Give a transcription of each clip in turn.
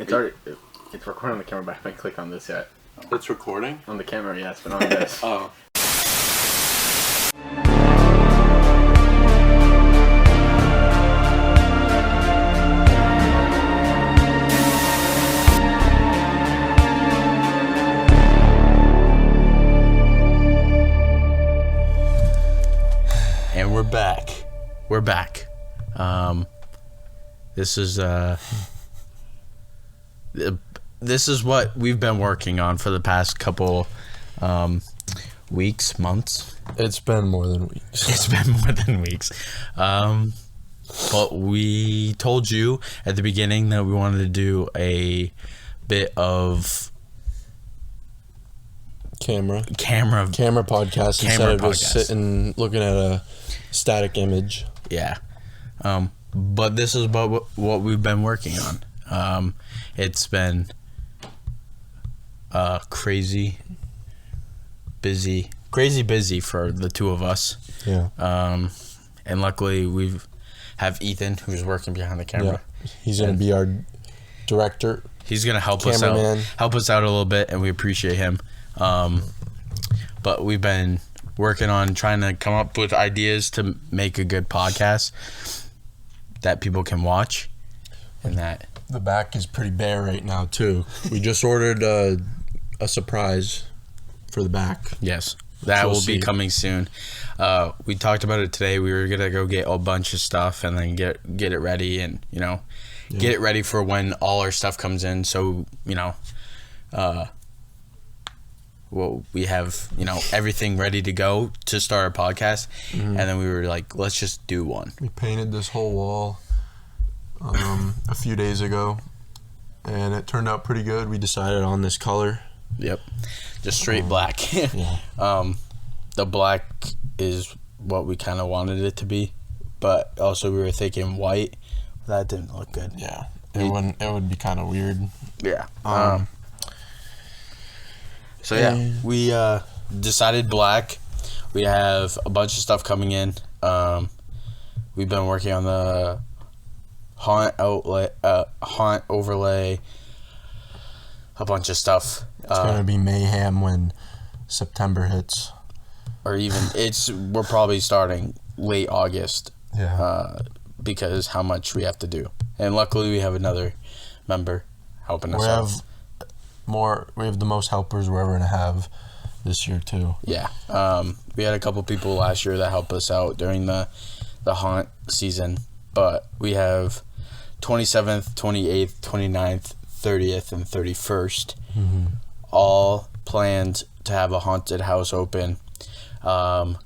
It's already... It's recording on the camera, but I haven't clicked on this yet. It's recording? On the camera, yes, but not on this. Oh. And we're back. We're back. This is what we've been working on for the past couple weeks, months. It's been more than weeks. It's been more than weeks. But we told you at the beginning that we wanted to do a bit of Camera podcast instead of just sitting looking at a static image. Yeah. But this is about what we've been working on. It's been crazy busy for the two of us. Yeah. And luckily we have Ethan, who's working behind the camera. Yeah. He's going to be our director. He's going to help us out a little bit, and we appreciate him. But we've been working on trying to come up with ideas to make a good podcast that people can watch. And that the back is pretty bare right now too. We just ordered a surprise for the back. Yes, that will be coming soon. We talked about it today. We were gonna go get a bunch of stuff and then get it ready, and get it ready for when all our stuff comes in. So well, we have everything ready to go to start our podcast. And then we were like, let's just do one. We painted this whole wall a few days ago, and it turned out pretty good. We decided on this color. Yep, just straight black. Yeah. The black is what we kind of wanted it to be, but also we were thinking white. That didn't look good. Yeah, it would be kind of weird. Yeah. So yeah, we decided black. We have a bunch of stuff coming in. We've been working on the haunt overlay, a bunch of stuff. It's gonna be mayhem when September hits, or even we're probably starting late August. Yeah. Because how much we have to do, and luckily we have another member helping us out. We have the most helpers we're ever gonna have this year too. Yeah. We had a couple people last year that helped us out during the haunt season, but we have 27th, 28th, 29th, 30th, and 31st all planned to have a haunted house open.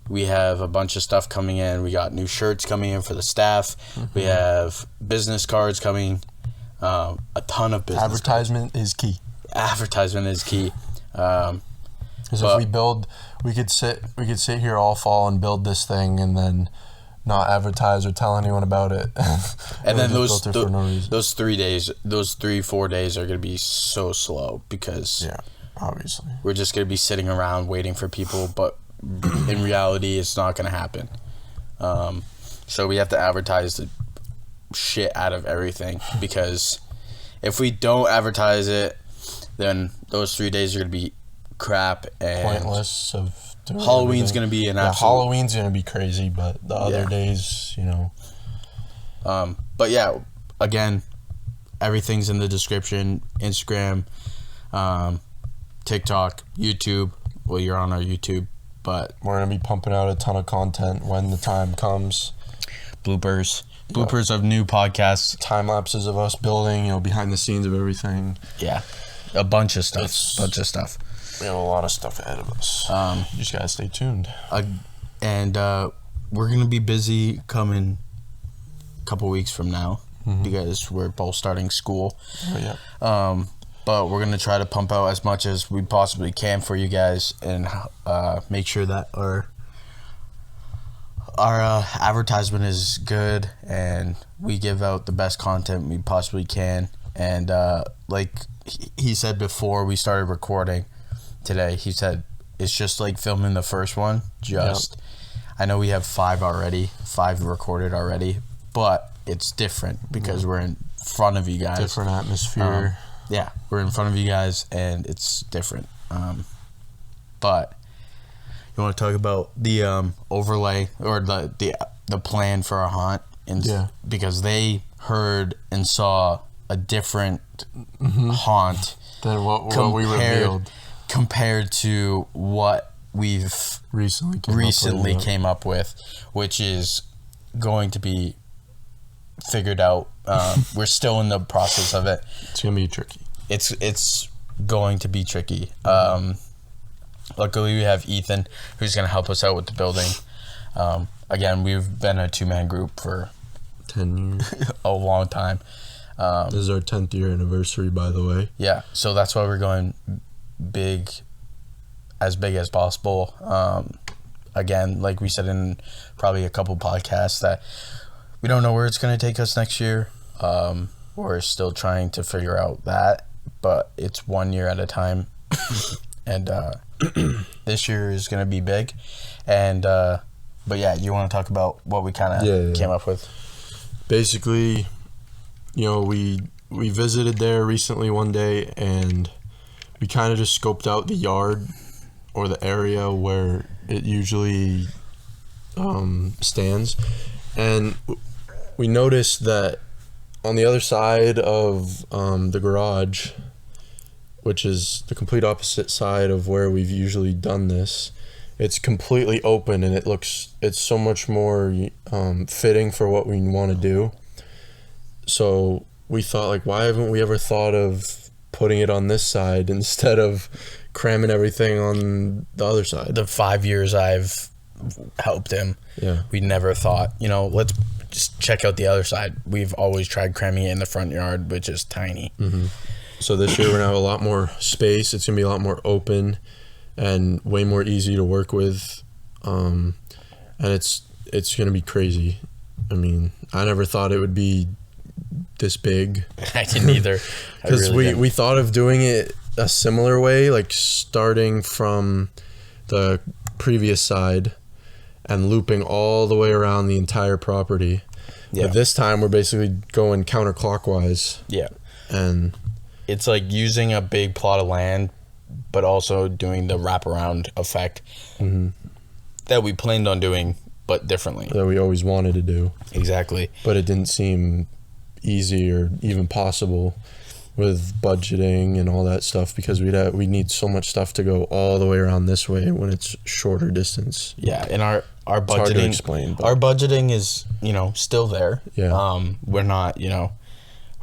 We have a bunch of stuff coming in. We got new shirts coming in for the staff. We have business cards coming. A ton of business. Advertisement is key. Because if we could sit here all fall and build this thing and then not advertise or tell anyone about it. And then those 4 days are gonna be so slow because obviously we're just gonna be sitting around waiting for people, but in reality it's not gonna happen. So we have to advertise the shit out of everything, because if we don't advertise it, then those 3 days are going to be crap and pointless. Halloween's going to be an absolute... Halloween's going to be crazy, but the other days, But yeah, again, everything's in the description. Instagram, TikTok, YouTube. Well, you're on our YouTube, but... We're going to be pumping out a ton of content when the time comes. Bloopers of new podcasts. Time lapses of us building, behind the scenes of everything. Yeah. A bunch of stuff. We have a lot of stuff ahead of us. You just gotta stay tuned. And we're gonna be busy coming a couple weeks from now because we're both starting school. Oh, yeah. But we're gonna try to pump out as much as we possibly can for you guys, and make sure that our advertisement is good and we give out the best content we possibly can. And like he said before we started recording today, he said it's just like filming the first one. I know we have 5 recorded already, but it's different because we're in front of you guys. Different atmosphere. yeah, we're in front of you guys, and it's different. But you want to talk about the overlay or the plan for our haunt, because they heard and saw a different haunt than what we revealed compared to what we've recently came up with, which is going to be figured out. We're still in the process of it. It's gonna be tricky. It's going to be tricky. Luckily we have Ethan, who's gonna help us out with the building. Again, we've been a 2-man group for 10 years. A long time. This is our 10th year anniversary, by the way. Yeah, so that's why we're going big as possible. Again, like we said in probably a couple podcasts, that we don't know where it's going to take us next year. We're still trying to figure out that, but it's 1 year at a time. And this year is going to be big. And but yeah, you want to talk about what we kind of came up with? Basically, we visited there recently one day, and we kind of just scoped out the yard or the area where it usually stands, and we noticed that on the other side of the garage, which is the complete opposite side of where we've usually done this, it's completely open, and it's so much more fitting for what we want to do. So we thought, like, why haven't we ever thought of putting it on this side instead of cramming everything on the other side? The 5 years I've helped him, we never thought, let's just check out the other side. We've always tried cramming it in the front yard, which is tiny. So this year we're going to have a lot more space. It's going to be a lot more open and way more easy to work with. And it's going to be crazy. I mean, I never thought it would be this big. I didn't either. Because we thought of doing it a similar way, like starting from the previous side and looping all the way around the entire property. But this time we're basically going counterclockwise. And it's like using a big plot of land, but also doing the wraparound effect that we planned on doing, but differently. That we always wanted to do. Exactly. But it didn't seem easy or even possible with budgeting and all that stuff, because we need so much stuff to go all the way around this way when it's shorter distance. And our budgeting, it's hard to explain, but our budgeting is still there. We're not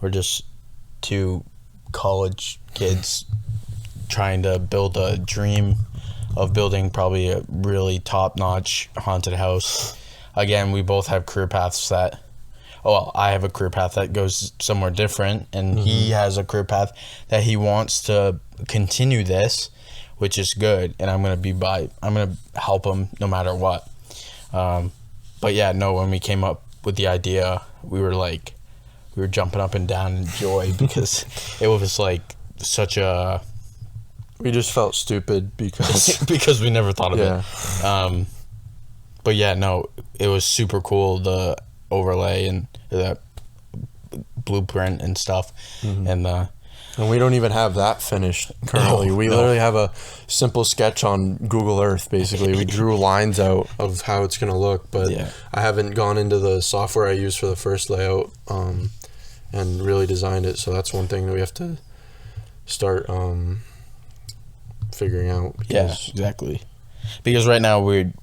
we're just two college kids trying to build a dream of building probably a really top-notch haunted house. Again, we both have career paths that I have a career path that goes somewhere different, and he has a career path that he wants to continue this, which is good, and I'm going to help him no matter what. But yeah, no, when we came up with the idea, we were jumping up and down in joy because it was like such a... We just felt stupid because we never thought of it. But yeah, no, it was super cool, the overlay and the blueprint and stuff. And we don't even have that finished currently. We literally have a simple sketch on Google Earth, basically. We drew lines out of how it's going to look, but I haven't gone into the software I used for the first layout and really designed it. So that's one thing that we have to start figuring out. Exactly. Because right now we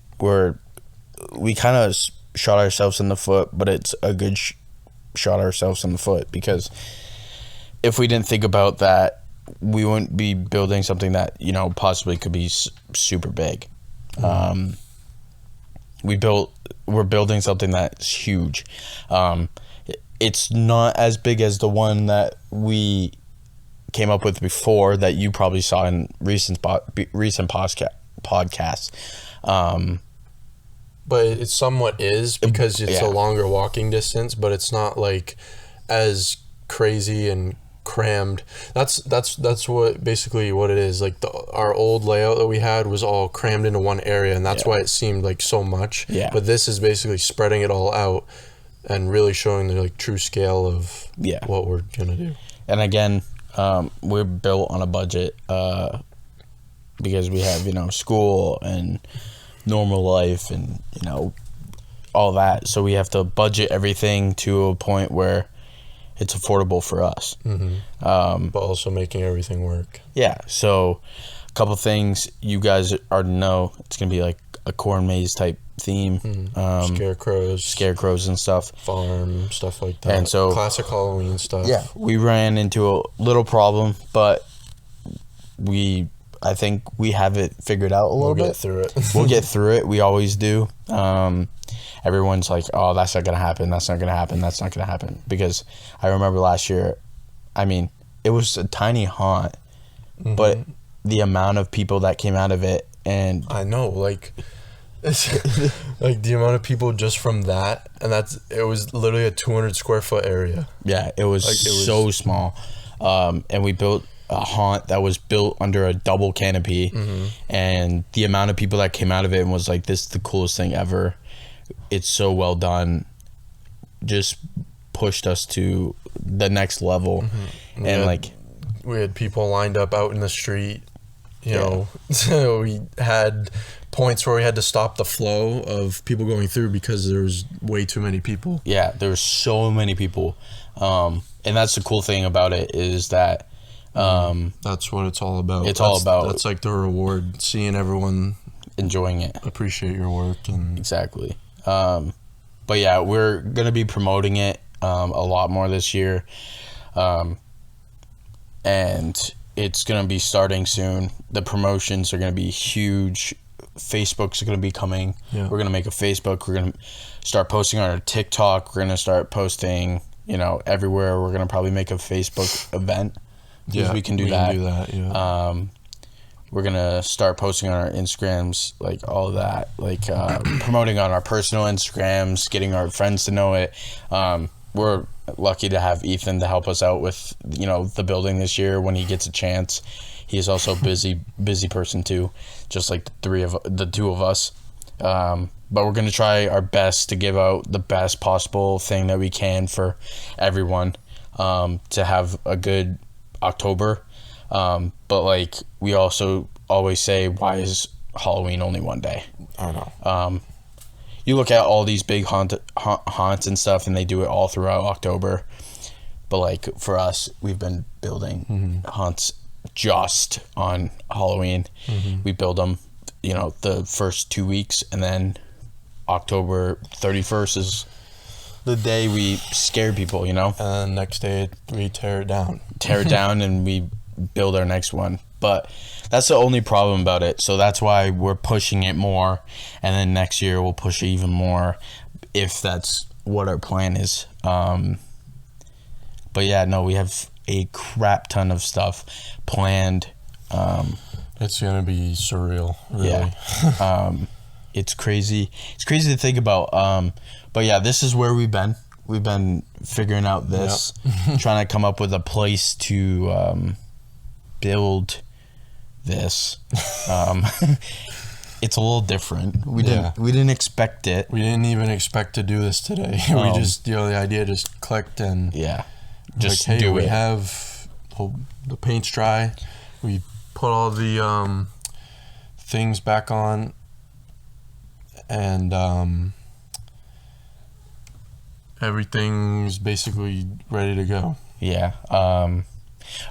kind of shot ourselves in the foot, but it's a good shot ourselves in the foot, because if we didn't think about that, we wouldn't be building something that possibly could be super big. We're building something that's huge. It's not as big as the one that we came up with before that you probably saw in recent podcasts. But it somewhat is, because it's a longer walking distance, but it's not like as crazy and crammed. That's what basically what it is. Like our old layout that we had was all crammed into one area, and that's why it seemed like so much. But this is basically spreading it all out and really showing the true scale of what we're gonna do. And again, we're built on a budget because we have, school and normal life and, all that. So we have to budget everything to a point where it's affordable for us. But also making everything work. Yeah. So a couple things you guys already know. It's going to be like a corn maze type theme. Scarecrows and stuff. Farm, stuff like that. And so classic Halloween stuff. Yeah. We ran into a little problem, but I think we have it figured out a little bit. We'll get through it. We'll get through it. We always do. Everyone's like, oh, that's not going to happen. That's not going to happen. That's not going to happen. Because I remember last year, it was a tiny haunt, but the amount of people that came out of it, and I know, like the amount of people just from that, and it was literally a 200 square foot area. Yeah, it was so small. And we built a haunt that was built under a double canopy, and the amount of people that came out of it and was like, this is the coolest thing ever. It's so well done. Just pushed us to the next level. And we had people lined up out in the street, you know. So we had points where we had to stop the flow of people going through because there was way too many people. Yeah, there were so many people. And that's the cool thing about it is that that's what it's all about. That's like the reward, seeing everyone enjoying it, appreciate your work. And exactly. But yeah, we're gonna be promoting it a lot more this year, and it's gonna be starting soon. The promotions are gonna be huge. Facebook's gonna be coming. We're gonna make a Facebook. We're gonna start posting on our TikTok. We're gonna start posting, everywhere. We're gonna probably make a Facebook event. Yeah, we can do that. Yeah. We're gonna start posting on our Instagrams, like all of that, like promoting on our personal Instagrams, getting our friends to know it. We're lucky to have Ethan to help us out with, the building this year when he gets a chance. He's also busy person too, just like the two of us. But we're gonna try our best to give out the best possible thing that we can for everyone, to have a good October. But we also always say, why is Halloween only one day? I know. You look at all these big haunts and stuff, and they do it all throughout October. But for us, we've been building haunts just on Halloween. We build them, the first 2 weeks, and then October 31st is the day we scare people, And next day we tear it down. And we build our next one. But that's the only problem about it. So that's why we're pushing it more, and then next year we'll push it even more if that's what our plan is. But yeah, no, we have a crap ton of stuff planned. It's gonna be surreal, really. Yeah. It's crazy to think about. But yeah, this is where we've been figuring out this. Trying to come up with a place to build this. It's a little different. We didn't expect it. We didn't even expect to do this today. We just, the idea just clicked, and just do it. We it. have the paint's dry. We put all the things back on, and everything's basically ready to go. Yeah.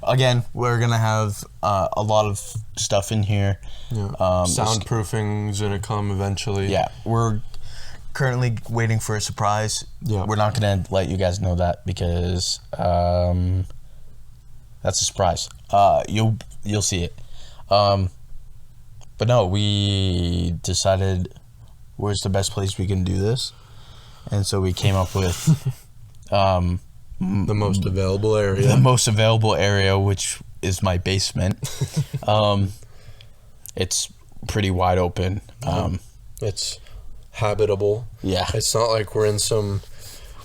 Again, we're gonna have a lot of stuff in here. Soundproofing's gonna come eventually. Yeah, we're currently waiting for a surprise. Yeah, we're not gonna let you guys know that because that's a surprise. You'll see it. But no, we decided where's the best place we can do this, and so we came up with the most available area. The most available area, which is my basement. It's pretty wide open. It's habitable. Yeah. It's not like we're in some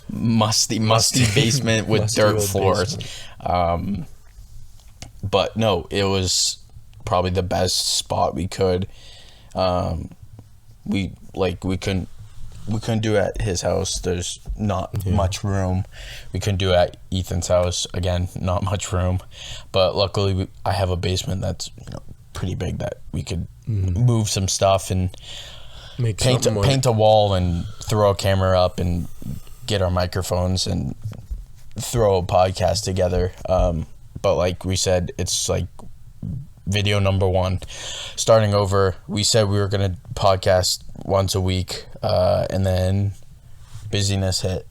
musty basement with dirt floors. But no, it was probably the best spot we could. We couldn't we couldn't do it at his house. There's not much room. We couldn't do it at Ethan's house. Again, not much room. But luckily, I have a basement that's pretty big that we could move some stuff and paint a wall and throw a camera up and get our microphones and throw a podcast together. But like we said, it's like video number 1 starting over. We said we were gonna podcast once a week, and then busyness hit.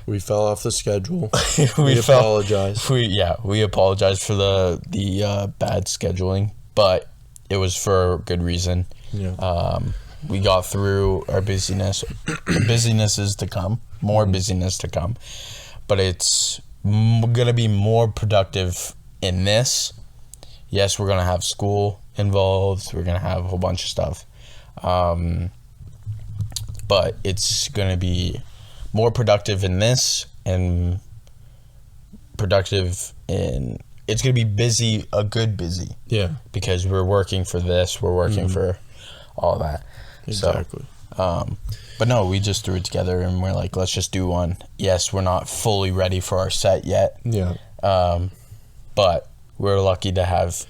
We fell off the schedule. we apologize. We apologize for the bad scheduling, but it was for good reason. We got through our busyness. Busyness is to come, more busyness to come, but it's gonna be more productive in this. Yes, we're going to have school involved. We're going to have a whole bunch of stuff. But it's going to be more productive in this and productive in... It's going to be busy, a good busy. Yeah. Because we're working for this. We're working for all that. Exactly. So, but no, we just threw it together and we're like, let's just do one. Yes, we're not fully ready for our set yet. Yeah. But... we're lucky to have,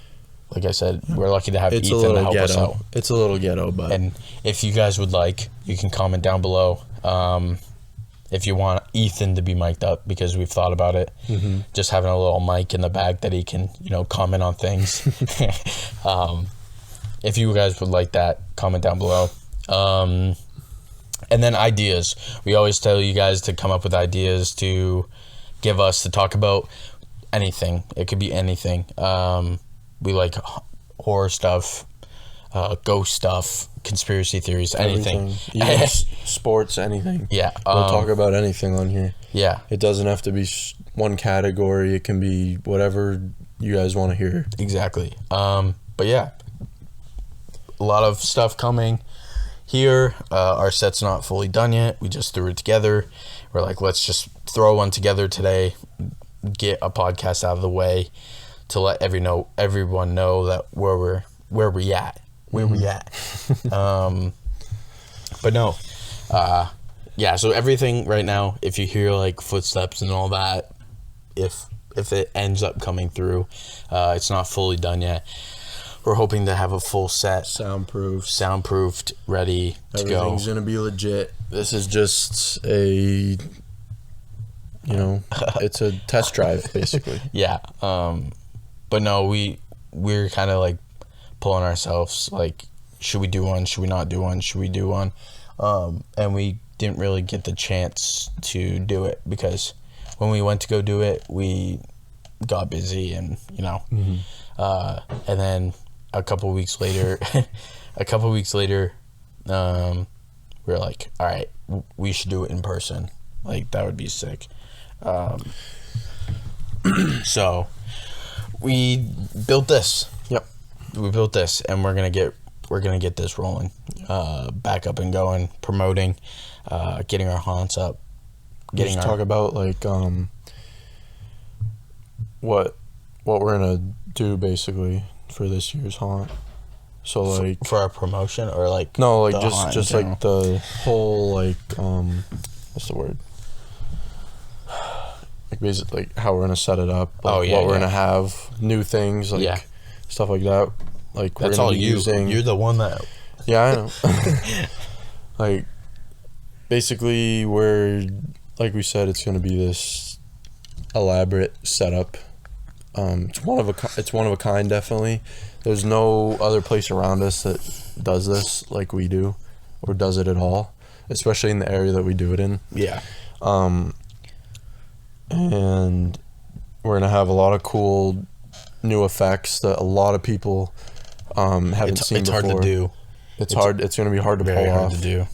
like I said, it's Ethan to help us out. It's a little ghetto, but... And if you guys would like, you can comment down below if you want Ethan to be mic'd up, because we've thought about it. Just having a little mic in the back that he can, comment on things. If you guys would like that, comment down below. And then ideas. We always tell you guys to come up with ideas to give us to talk about. Anything. It could be anything. We like horror stuff, ghost stuff, conspiracy theories, anything. Sports, anything. Yeah. We'll talk about anything on here. Yeah. It doesn't have to be one category. It can be whatever you guys want to hear. Exactly. But yeah, a lot of stuff coming here. Our set's not fully done yet. We just threw it together. We're like, let's just throw one together today. Get a podcast out of the way to let everyone know that where we at. But no, so everything right now, if you hear like footsteps and all that, if it ends up coming through, it's not fully done yet. We're hoping to have a full set, soundproofed, ready to go. Everything's gonna be legit. This is just it's a test drive, basically. Yeah. But no, we're kind of like pulling ourselves, like, should we do one? Should we not do one? Should we do one? And we didn't really get the chance to do it because when we went to go do it, we got busy and, and then a couple weeks later, we were like, all right, we should do it in person. Like, that would be sick. So we built this. Yep. We built this, and we're gonna get this rolling, back up and going, promoting, getting our haunts up, talk about like what we're gonna do basically for this year's haunt. So like for our promotion or like no, like just like the whole like what's the word? Like basically like how we're gonna set it up, like what we're gonna have, new things, like stuff like that. Like that's we're all using. You're the one that. Yeah, I know. Like basically, like we said, it's gonna be this elaborate setup. It's one of a kind, definitely. There's no other place around us that does this like we do, or does it at all, especially in the area that we do it in. Yeah. And we're gonna have a lot of cool new effects that a lot of people haven't seen before. It's hard to do. It's hard. It's gonna be hard to pull off. To do.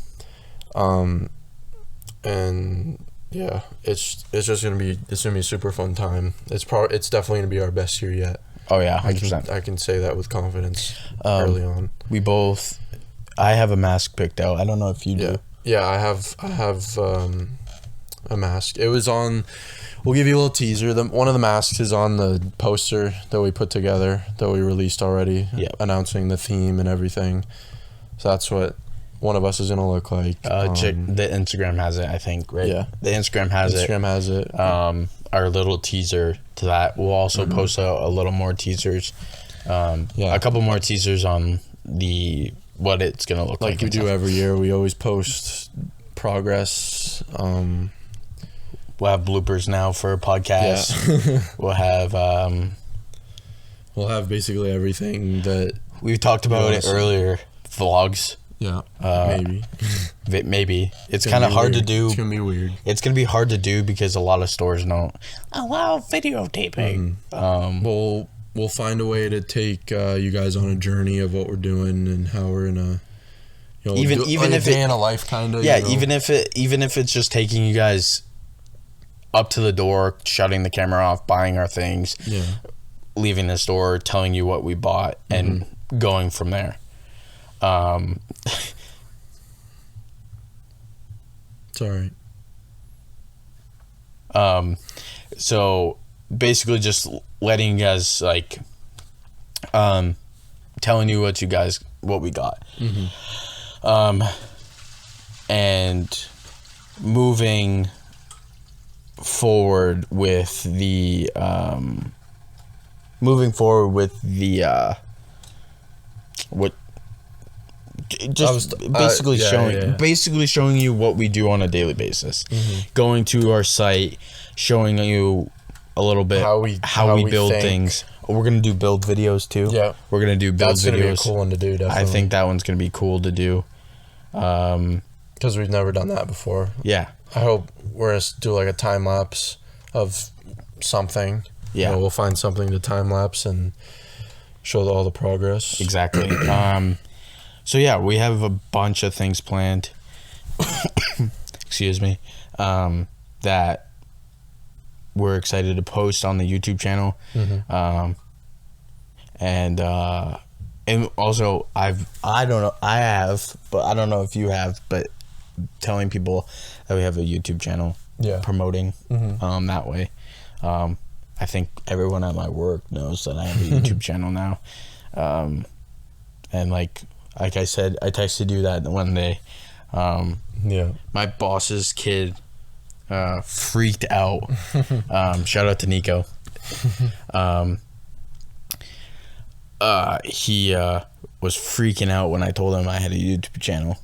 And yeah, it's just gonna be a super fun time. It's definitely gonna be our best year yet. Oh yeah, 100%. I can say that with confidence early on. I have a mask picked out. I don't know if you do. Yeah, I have a mask. It was on. We'll give you a little teaser. One of the masks is on the poster that we put together, that we released already, announcing the theme and everything. So that's what one of us is gonna look like. The Instagram has it, I think, right? Yeah. The Instagram has it. Our little teaser to that. We'll also post a little more teasers. A couple more teasers on what it's gonna look like. Like we do every year. We always post progress. We'll have bloopers now for a podcast. Yeah. We'll have basically everything that we talked about it earlier. Vlogs. Yeah. Maybe it's kind of hard to do. It's gonna be weird. It's gonna be hard to do because a lot of stores don't allow videotaping. We'll find a way to take you guys on a journey of what we're doing and how we're gonna, even if day in a life kind of. Yeah, even if it's just taking you guys up to the door, shutting the camera off, buying our things, leaving the store, telling you what we bought, and going from there. It's all right. So basically just letting you guys telling you what we got. And moving forward with the basically showing you what we do on a daily basis. Going to our site, showing you a little bit how we build things. We're gonna do build videos too. Yeah, we're gonna do build videos. That's gonna be a cool one to do. Definitely. I think that one's gonna be cool to do. Because we've never done that before. Yeah. I hope we're gonna do like a time lapse of something. Yeah. We'll find something to time lapse and show all the progress. Exactly. So yeah, we have a bunch of things planned. Excuse me. That we're excited to post on the YouTube channel. And also I have, but I don't know if you have, but telling people that we have a YouTube channel, promoting that way. I think everyone at my work knows that I have a YouTube channel now. And like I said, I texted you that one day. My boss's kid freaked out. Shout out to Nico. He was freaking out when I told him I had a YouTube channel.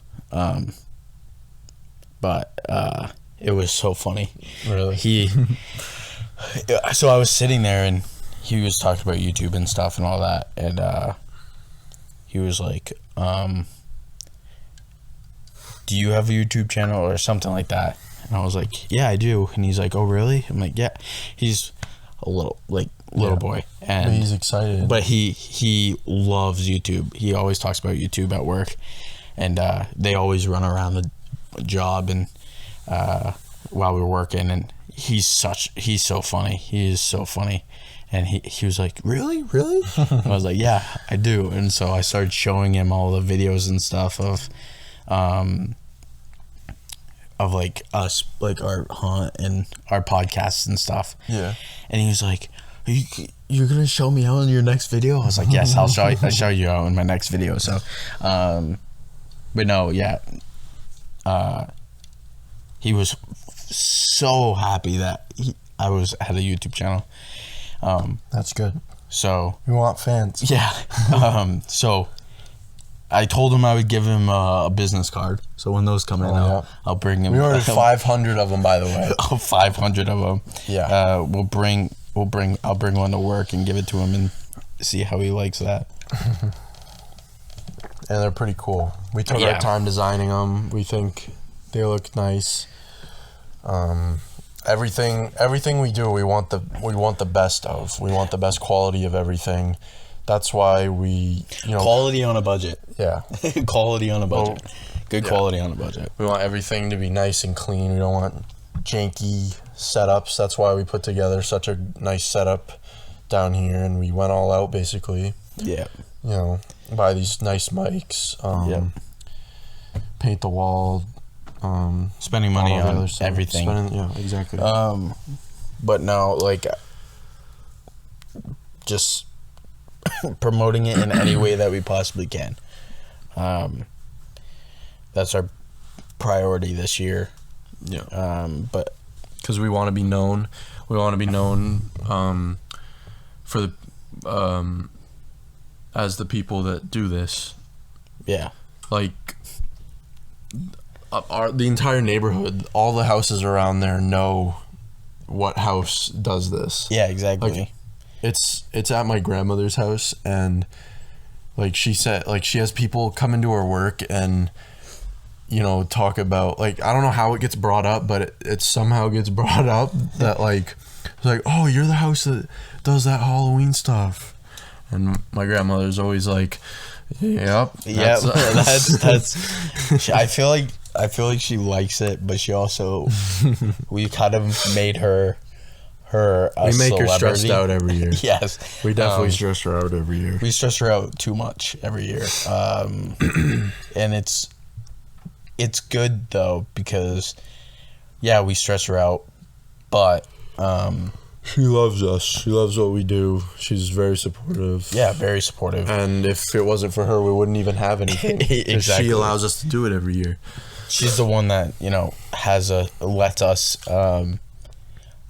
But it was so funny. Really? So I was sitting there and he was talking about YouTube and stuff and all that, and he was like, do you have a YouTube channel or something like that? And I was like, yeah, I do. And he's like, oh really? I'm like, yeah. He's a little boy, and but he's excited. But he loves YouTube. He always talks about YouTube at work, and they always run around the job and while we're working, and he's so funny. He is so funny. And he was like, really? I was like, yeah, I do. And so I started showing him all the videos and stuff of like us, like our hunt and our podcasts and stuff. Yeah. And he was like, you're gonna show me out in your next video? I was like, yes, I'll show you out in my next video. So but no, yeah, he was so happy that I had a YouTube channel. That's good. So we want fans. Yeah. So I told him I would give him a business card. So when those come in, I'll bring him. We ordered 500 of them, by the way. 500 of them. Yeah. I'll bring one to work and give it to him and see how he likes that. And they're pretty cool. We took our time designing them. We think they look nice. Everything we do, we want the best of. We want the best quality of everything. That's why we, quality on a budget. Yeah. Quality on a budget. Good quality on a budget. We want everything to be nice and clean. We don't want janky setups. That's why we put together such a nice setup down here, and we went all out basically. Yeah. Buy these nice mics. Paint the wall. Spending money on everything. Yeah, exactly. But no, like, just promoting it in any way that we possibly can. that's our priority this year. Yeah. But because we want to be known. We want to be known for the as the people that do this. yeah, Like the entire neighborhood, all the houses around there know what house does this. yeah, exactly. Like, it's at my grandmother's house, and like she said, like she has people come into her work and talk about, like, I don't know how it gets brought up, but it somehow gets brought up that like it's like, oh, you're the house that does that Halloween stuff, and my grandmother's always like, yep, that's I feel like she likes it, but she also we kind of made her a we make her celebrity. stressed out every year. Yes, We definitely stress her out every year. we stress her out too much every year, and it's good though, because we stress her out, but She loves us. She loves what we do. She's very supportive. very supportive. And if it wasn't for her, we wouldn't even have anything. 'Cause Exactly. She allows us to do it every year. She's the one that lets us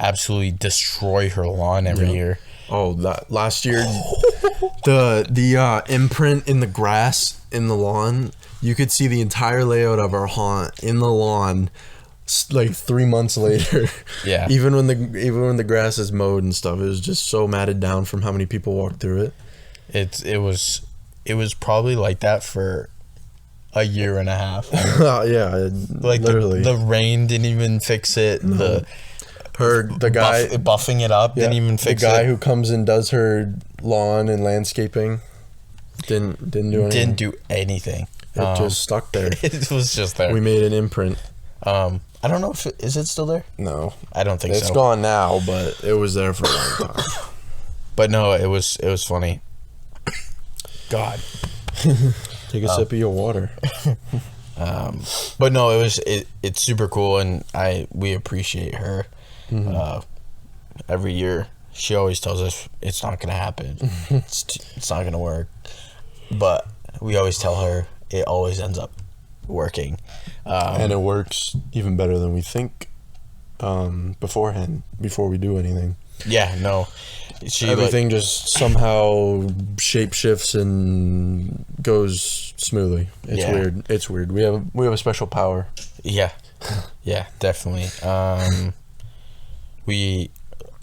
absolutely destroy her lawn every year. Oh, that last year, the imprint in the grass in the lawn, you could see the entire layout of our haunt in the lawn, like 3 months later. Yeah. even when the grass is mowed and stuff, it was just so matted down from how many people walked through it. It was probably like that for a year and a half. Yeah, Like literally. the rain didn't even fix it. No. The guy buffing it up didn't even fix it. The guy who comes and does her lawn and landscaping didn't do anything. didn't do anything. It just stuck there. It was just there. We made an imprint. I don't know if is it still there? No, I don't think it's so. gone now, but it was there for a long time. But no, it was funny. God. Take a sip of your water. But no, it's super cool, and we appreciate her. Every year she always tells us it's not gonna happen. It's not gonna work, but we always tell her it always ends up working, And it works even better than we think beforehand, before we do anything. Everything just somehow shape shifts and goes smoothly. It's weird. We have a special power. Yeah, definitely.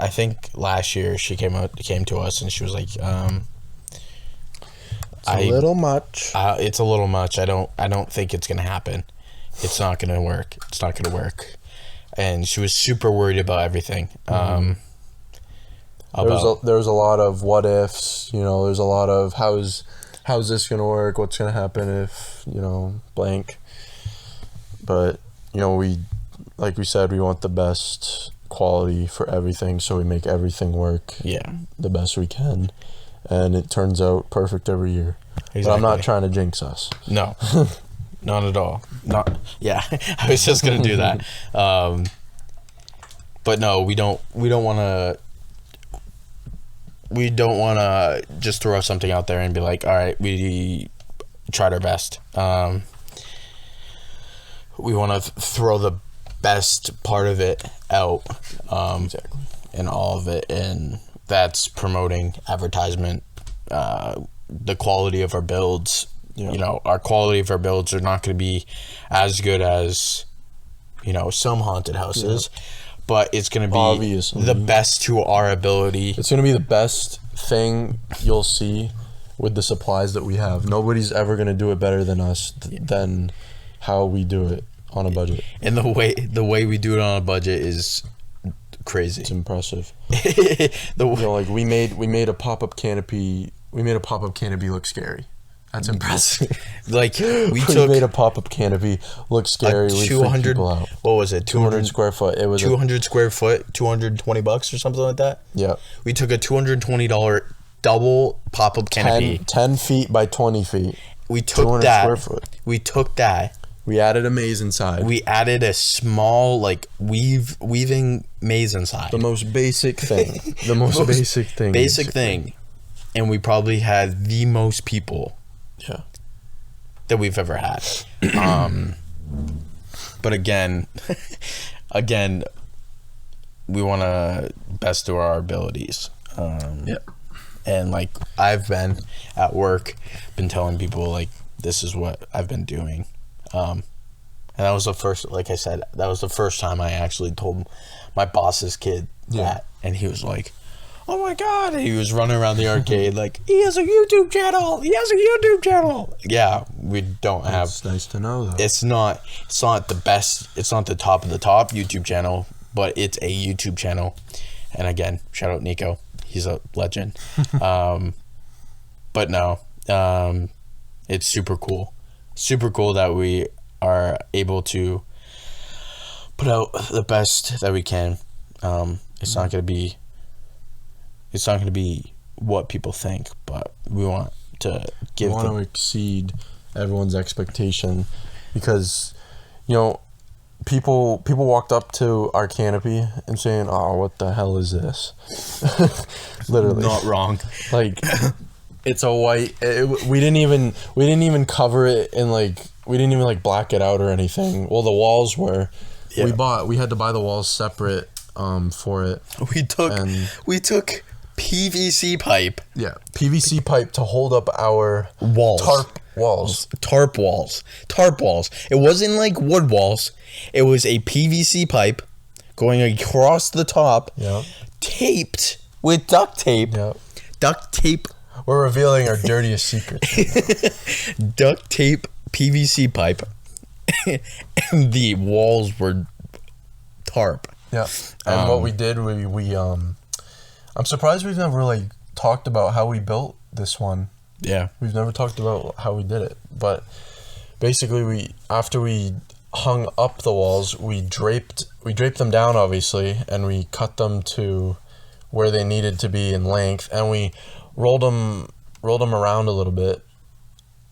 I think last year she came to us and she was like, It's a little much. It's a little much. I don't think it's gonna happen. It's not gonna work. It's not gonna work. And she was super worried about everything. There was a lot of what ifs. There's a lot of how's this gonna work? What's gonna happen if blank? But like we said, we want the best quality for everything, so we make everything work the best we can, and it turns out perfect every year. Exactly. But I'm not trying to jinx us. No, not at all. I was just gonna do that. But no, we don't want to just throw something out there and be like, all right, we tried our best. We want to throw the best part of it out, Exactly. and all of it, and that's promoting advertisement, the quality of our builds. Our quality of our builds are not going to be as good as some haunted houses, but it's going to be Obviously. the best to our ability. It's gonna be the best thing you'll see with the supplies that we have. Nobody's ever gonna do it better than us than how we do it on a budget. And the way we do it on a budget is crazy. It's impressive. We made a pop-up canopy. We made a pop-up canopy look scary. That's impressive. Like we made a pop-up canopy look scary. We freaked people out. What was it? 200 square foot. It was 200 square foot, $220 or something like that. Yeah. We took a $220 double pop-up canopy. 10 feet by 20 feet. We took 200 that. square foot. We took that. We added a maze inside. We added a small weaving maze inside. The most basic thing. The most basic thing. Basic thing. And we probably had the most people. Yeah. that we've ever had. But again, we want to best do our abilities. And like I've been at work, been telling people like this is what I've been doing. And that was the first, like I said, that was the first time I actually told my boss's kid that, and he was like, "Oh my god!" And he was running around the arcade like, "He has a YouTube channel. He has a YouTube channel." Yeah, we don't have. It's nice to know though. It's not the best. It's not the top of the top YouTube channel, but it's a YouTube channel. And again, shout out Nico. He's a legend. But no, it's super cool. Super cool that we are able to put out the best that we can. It's not gonna be what people think, but we want to give. We want to exceed everyone's expectation, because people walked up to our canopy and saying, "Oh, what the hell is this?" Literally, not wrong. Like, it's a white. We didn't even cover it in like. We didn't even like black it out or anything. Well, the walls were. Yeah. We had to buy the walls separate for it. We took PVC pipe. Yeah, PVC pipe to hold up our walls. Tarp walls. It wasn't like wood walls. It was a PVC pipe going across the top. Yeah. Taped with duct tape. Yeah. Duct tape. We're revealing our dirtiest secrets. Duct tape PVC pipe. And the walls were tarp. Yeah. And what we did, we I'm surprised we've never like talked about how we built this one. Yeah. We've never talked about how we did it. But basically after we hung up the walls, we draped them down obviously, and we cut them to where they needed to be in length, and we rolled them around a little bit,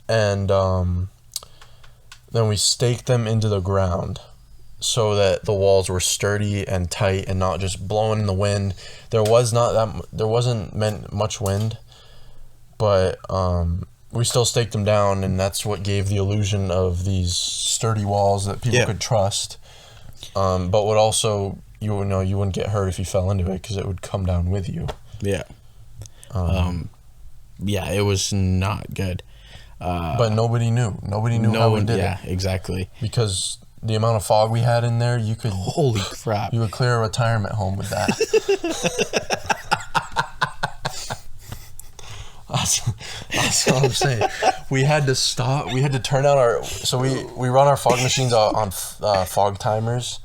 and then we staked them into the ground so that the walls were sturdy and tight and not just blowing in the wind. There wasn't much wind, but we still staked them down, and that's what gave the illusion of these sturdy walls that people could trust. But would also, you wouldn't get hurt if you fell into it, because it would come down with you. Yeah. Yeah, it was not good. But nobody knew. Nobody knew how we did it. Yeah, exactly. Because the amount of fog we had in there, holy crap. You would clear a retirement home with that. That's what I'm saying. We had to stop. We had to turn out so we run our fog machines on fog timers.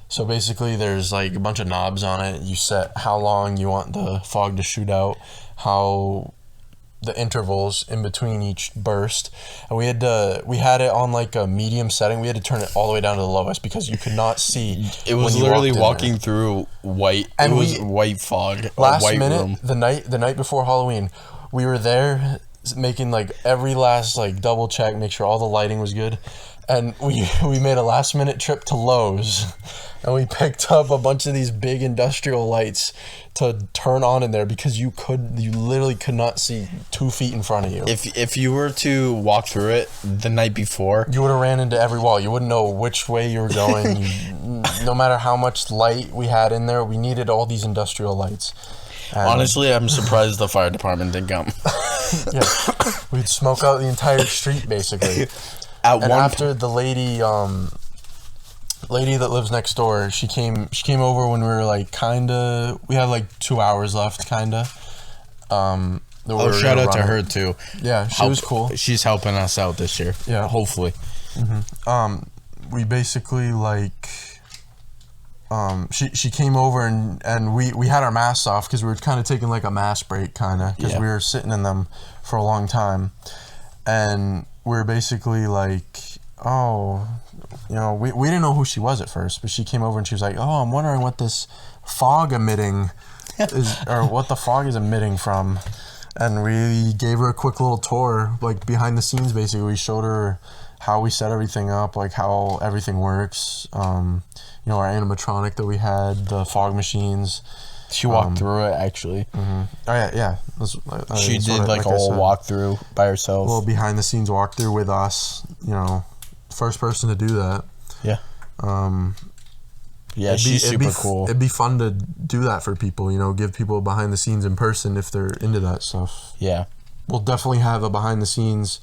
So basically there's like a bunch of knobs on it. You set how long you want the fog to shoot out, how the intervals in between each burst, and we had it on like a medium setting. We had to turn it all the way down to the lowest because you could not see. It was literally walking through white, and it was white fog. Last white minute, room. the night before Halloween, we were there making like every last like double check, make sure all the lighting was good, and we made a last minute trip to Lowe's, and we picked up a bunch of these big industrial lights to turn on in there, because you literally could not see 2 feet in front of you. If you were to walk through it the night before, you would have ran into every wall. You wouldn't know which way you were going. No matter how much light we had in there, we needed all these industrial lights. And honestly, I'm surprised the fire department didn't come. Yeah, we'd smoke out the entire street basically. After the lady that lives next door, she came over when we were like we had like 2 hours left kinda. Shout out to her too. Yeah, she was cool. She's helping us out this year. Yeah, hopefully. Mm-hmm. We basically like she came over and we had our masks off because we were kind of taking like a mask break because we were sitting in them for a long time, and we were basically like, oh, we didn't know who she was at first, but she came over and she was like, oh, I'm wondering what this fog emitting is, or what the fog is emitting from. And we gave her a quick little tour, like behind the scenes basically. We showed her how we set everything up, like how everything works. Our animatronic that we had, the fog machines, She walked through it, actually. Oh, yeah. She did like a whole walkthrough by herself. A little behind the scenes walkthrough with us. You know, first person to do that. Yeah. Yeah, she's super cool. It'd be fun to do that for people, you know, give people behind the scenes in person if they're into that stuff. Yeah. We'll definitely have a behind the scenes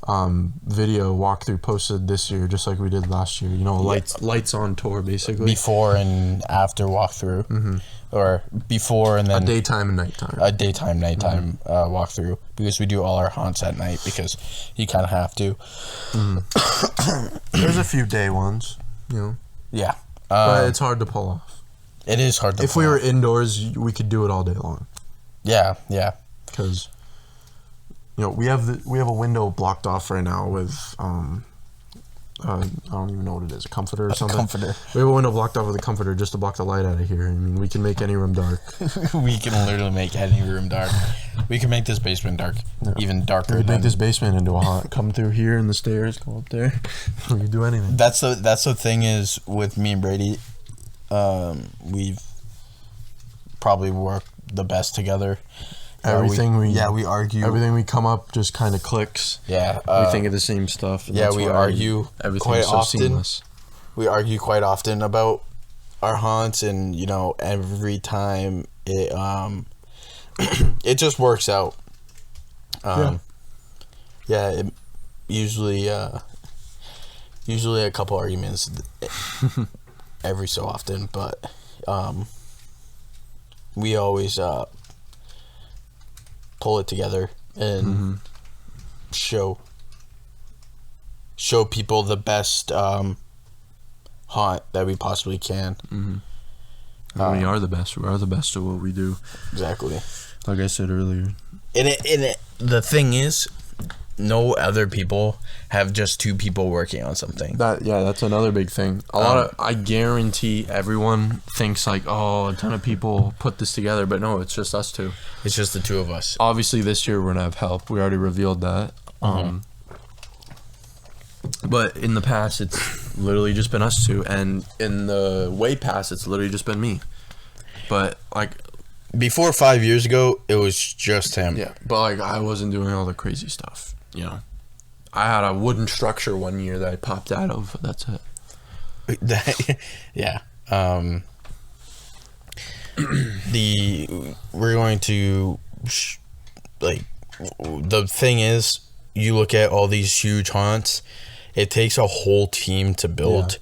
video walkthrough posted this year, just like we did last year. You know, lights on tour, basically. Before and after walkthrough. Mm-hmm. Or before and then... A daytime and nighttime. A daytime, nighttime walkthrough. Because we do all our haunts at night because you kind of have to. There's a few day ones, you know. Yeah. But it's hard to pull off. It is hard to pull off. If we were indoors, we could do it all day long. Yeah, yeah. Because, you know, we have a window blocked off right now with I don't even know what it is, a comforter or something. Comforter. We have a window blocked off with a comforter just to block the light out of here. I mean, we can make any room dark. We can literally make any room dark. We can make this basement dark, even darker. We can make this basement into a haunt. Come through here in the stairs, go up there. We can do anything. That's the thing is with me and Brady, we've probably worked the best together. We argue. Everything we come up just kind of clicks. Yeah, we think of the same stuff. Yeah, we argue quite often. Seamless. We argue quite often about our haunts, and you know, every time it it just works out. It usually a couple arguments every so often, but we always pull it together and show people the best haunt that we possibly can. We are the best. We are the best at what we do. Exactly. Like I said earlier. The thing is, no other people have just two people working on something. That's another big thing. I guarantee everyone thinks like, oh, a ton of people put this together, but no, it's just us two. It's just the two of us. Obviously, this year we're gonna have help. We already revealed that. But in the past, it's literally just been us two, and in the way past, it's literally just been me. But like, before 5 years ago, it was just him. Yeah, but like I wasn't doing all the crazy stuff. You know, I had a wooden structure one year that I popped out of. That's it. Yeah. We're going to the thing is, you look at all these huge haunts, it takes a whole team to build,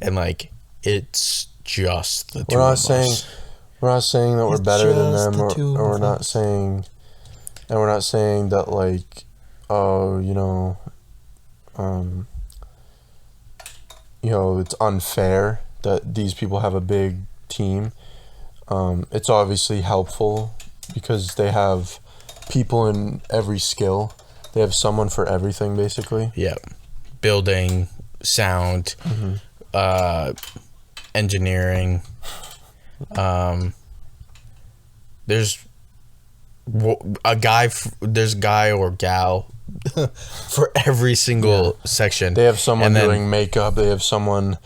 and like it's just the two of us. We're not saying that we're better than them, or we're not saying, and we're not saying that like, oh, you know, it's unfair that these people have a big team. It's obviously helpful because they have people in every skill. They have someone for everything, basically. Yeah, building, sound, engineering. There's a guy or gal for every single section. They have someone doing makeup. They have someone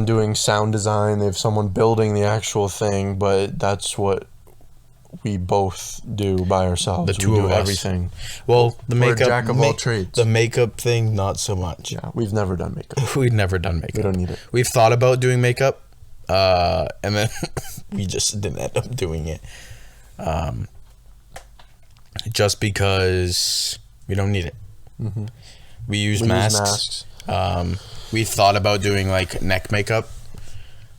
doing sound design. They have someone building the actual thing. But that's what we both do by ourselves. The two of us. Everything. Well, the makeup. We're a jack of all trades. The makeup thing, not so much. Yeah, we've never done makeup. We've never done makeup. We don't need it. We've thought about doing makeup, and then we just didn't end up doing it. Just because we don't need it. We use masks. We thought about doing like neck makeup.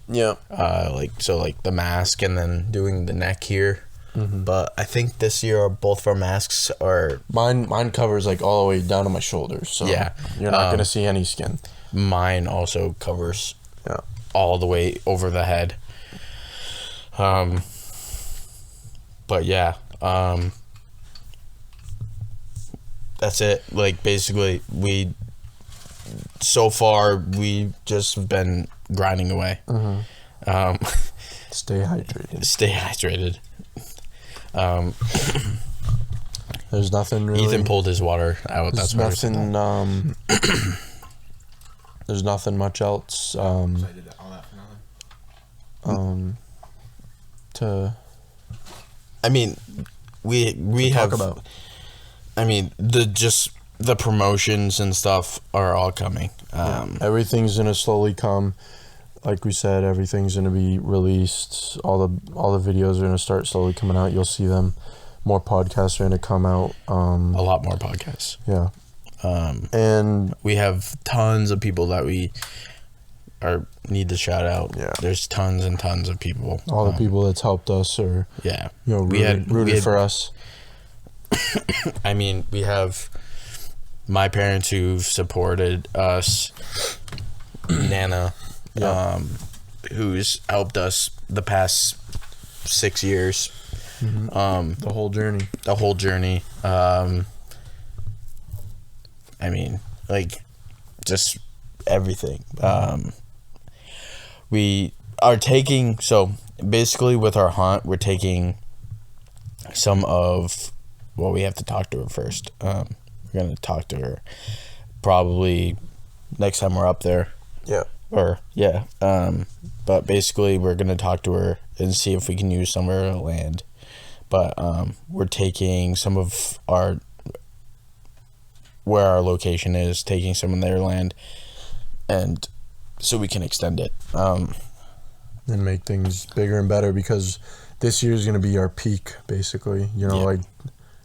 Yeah. Like the mask and then doing the neck here. But I think this year both of our masks are... Mine covers like all the way down to my shoulders. So yeah. You're not going to see any skin. Mine also covers all the way over the head. But yeah. That's it. Like basically so far we've just been grinding away. Stay hydrated. There's nothing really. Ethan pulled his water out. That's nothing. There's nothing much else. To to? I mean, we have. Talk about. I mean, the promotions and stuff are all coming. Everything's gonna slowly come. Like we said, everything's gonna be released. All the videos are gonna start slowly coming out. You'll see them. More podcasts are gonna come out. A lot more podcasts. Yeah. And we have tons of people that we need to shout out. Yeah. There's tons and tons of people. All the people that's helped us or rooted for us. I mean, we have my parents who've supported us, Nana, who's helped us the past 6 years. Mm-hmm. The whole journey. I mean, like, just everything. We are taking, so basically with our haunt, we're taking some of, well, we have to talk to her first. We're going to talk to her probably next time we're up there. Yeah. But basically we're going to talk to her and see if we can use some of her land. But we're taking some of where our location is, taking some of their land, and so we can extend it. And make things bigger and better, because this year is going to be our peak, basically. Like,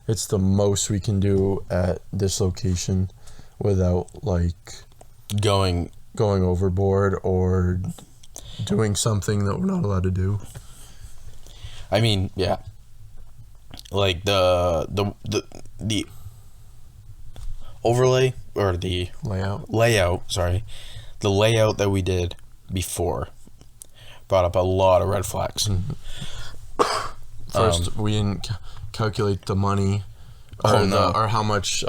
it's the most we can do at this location without, like, going overboard or doing something that we're not allowed to do. I mean, yeah. Like the overlay or the layout, sorry. The layout that we did before brought up a lot of red flags. Mm-hmm. First, we didn't calculate the money or how much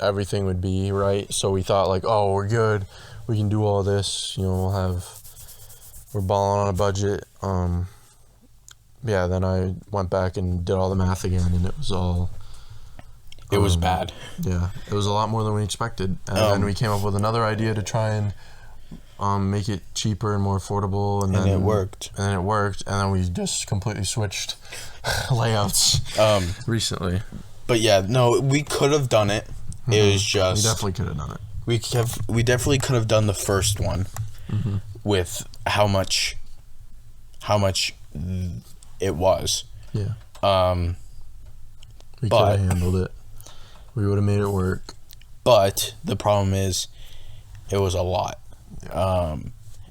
everything would be, right? So we thought, like, oh, we're good. We can do all this. We're balling on a budget. Then I went back and did all the math again, and it was all... It was bad. Yeah, it was a lot more than we expected. And then we came up with another idea to try and make it cheaper and more affordable. And then it worked. And then we just completely switched layouts recently. But yeah, no, we could have done it. Mm-hmm. It was just... We definitely could have done it. We definitely could have done the first one with how much it was. Yeah. We could have handled it. We would have made it work. But the problem is, it was a lot. Yeah.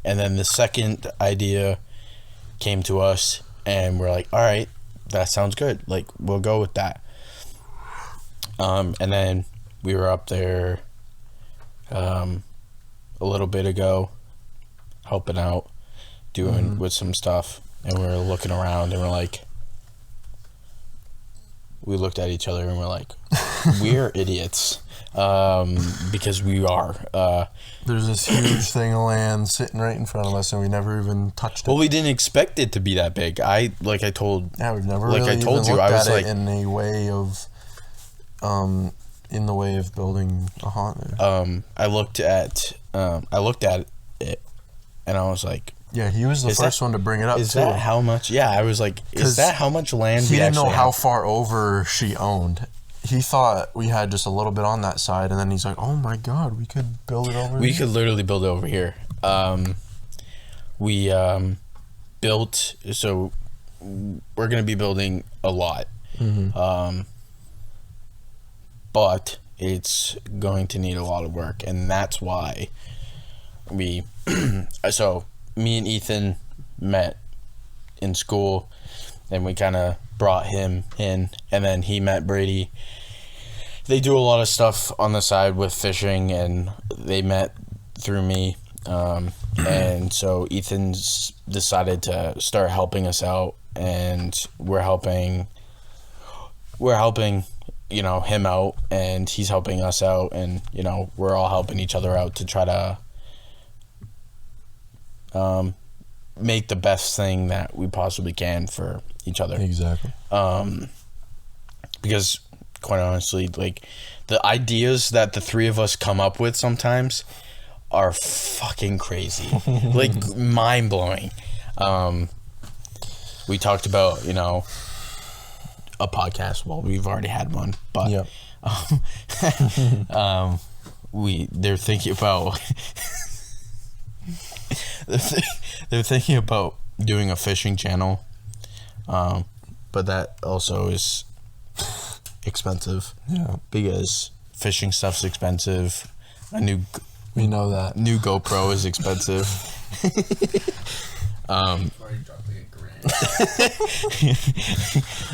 And then the second idea came to us, and we're like, all right, that sounds good. Like, we'll go with that. And then we were up there a little bit ago, helping out, doing with some stuff, and we were looking around, and we looked at each other and we're like, we're idiots, because we are. There's this huge thing of land sitting right in front of us, and we never even touched it. Well, we didn't expect it to be that big. We've never really even looked at it in a way of, in the way of building a haunt there. I looked at it, and I was like, yeah, he was the first one to bring it up. Is that how much? Yeah, I was like, is that how much land he we didn't know actually how have? far over she owned. He thought we had just a little bit on that side, and then he's like, oh my god, we could build it over We could literally build it over here. We built, so we're going to be building a lot. But it's going to need a lot of work, and that's why so me and Ethan met in school, and we kind of brought him in, and then he met Brady. They do a lot of stuff on the side with fishing, and they met through me, and so Ethan's decided to start helping us out, and we're helping him out, and he's helping us out, and we're all helping each other out to try to make the best thing that we possibly can for each other. Exactly. Because quite honestly, like, the ideas that the three of us come up with sometimes are fucking crazy. Like, mind-blowing. we talked about, you know, a podcast. Well, we've already had one, but Yeah. they're thinking about they're thinking about doing a fishing channel, but that also is expensive. Yeah. Because fishing stuff's expensive. We know that. New GoPro is expensive. Already dropped like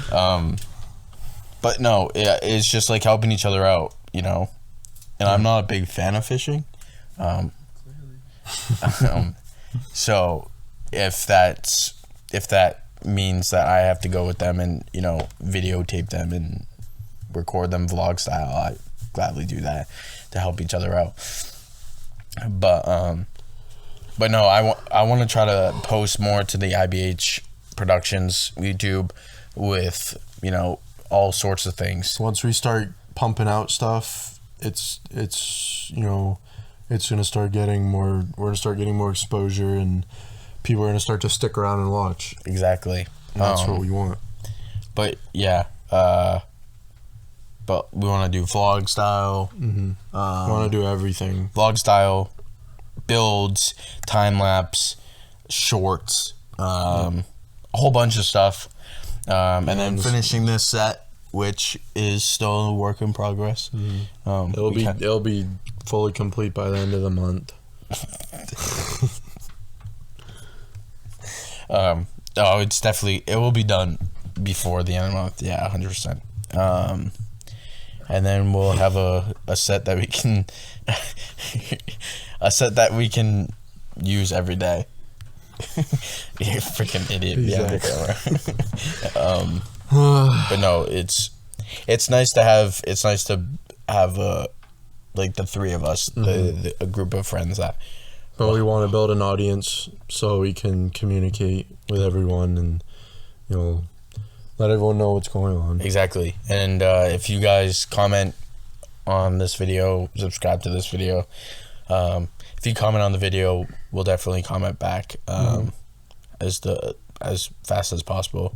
$1,000. But no, it's just like helping each other out, you know. And I'm not a big fan of fishing. So if that means that I have to go with them and, you know, videotape them and record them vlog style, I gladly do that to help each other out. But no, I want to try to post more to the IBH Productions YouTube with, you know, all sorts of things. Once we start pumping out stuff, it's you know, it's gonna start getting more. We're gonna start getting more exposure, and people are gonna start to stick around and watch. Exactly. And that's what we want. But yeah, but we want to do vlog style. Mm-hmm. We want to do everything. Vlog style, builds, time lapse, shorts, a whole bunch of stuff, and then finishing this set, which is still a work in progress. Mm-hmm. It'll be fully complete by the end of the month. It's definitely, it will be done before the end of the month. Yeah, 100%. And then we'll have a set that we can use every day. You're a freaking idiot. Exactly. But no, it's nice to have like the three of us, a group of friends that. But we want to build an audience so we can communicate with everyone and, you know, let everyone know what's going on. Exactly. And if you guys comment on this video, subscribe to this video. If you comment on the video, we'll definitely comment back as fast as possible.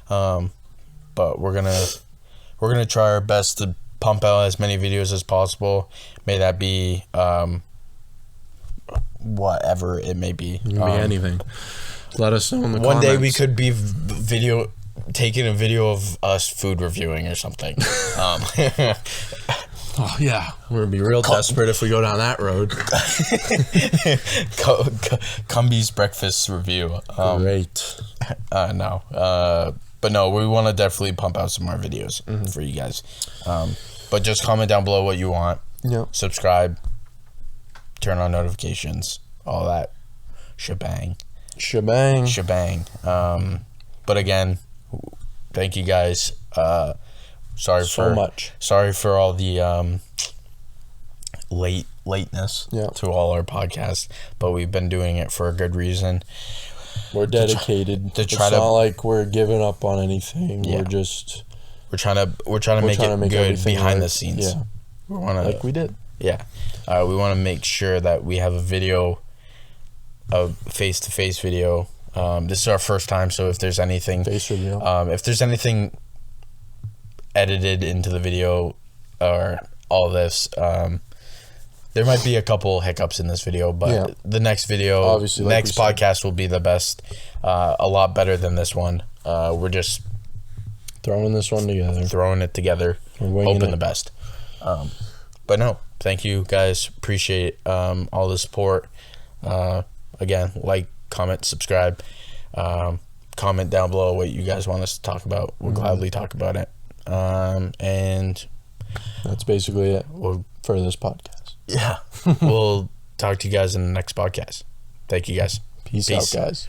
But we're gonna try our best to pump out as many videos as possible. May that be whatever it may be. It can be anything. Let us know in the one comments. day we could be taking a video of us food reviewing or something. Oh yeah, we're gonna be real desperate if we go down that road. Cumby's breakfast review. Great. No. But no, we want to definitely pump out some more videos for you guys. But just comment down below what you want. Yep. Subscribe. Turn on notifications. All that shebang. But again, thank you guys. Sorry for all the lateness to all our podcasts, but we've been doing it for a good reason. We're dedicated. It's not like we're giving up on anything. Yeah. We're trying to make it good behind the scenes. Yeah. We want to, like we did. Yeah. We want to make sure that we have a face-to-face video. This is our first time, so if there's anything edited into the video or all this, there might be a couple hiccups in this video, but the next video, obviously, next podcast will be the best, a lot better than this one. We're just throwing it together, hoping the best. But no, thank you guys. Appreciate all the support. Again, like, comment, subscribe. Comment down below what you guys want us to talk about. We'll gladly talk about it. And that's basically it for this podcast. Yeah. We'll talk to you guys in the next podcast. Thank you guys. Peace out, guys.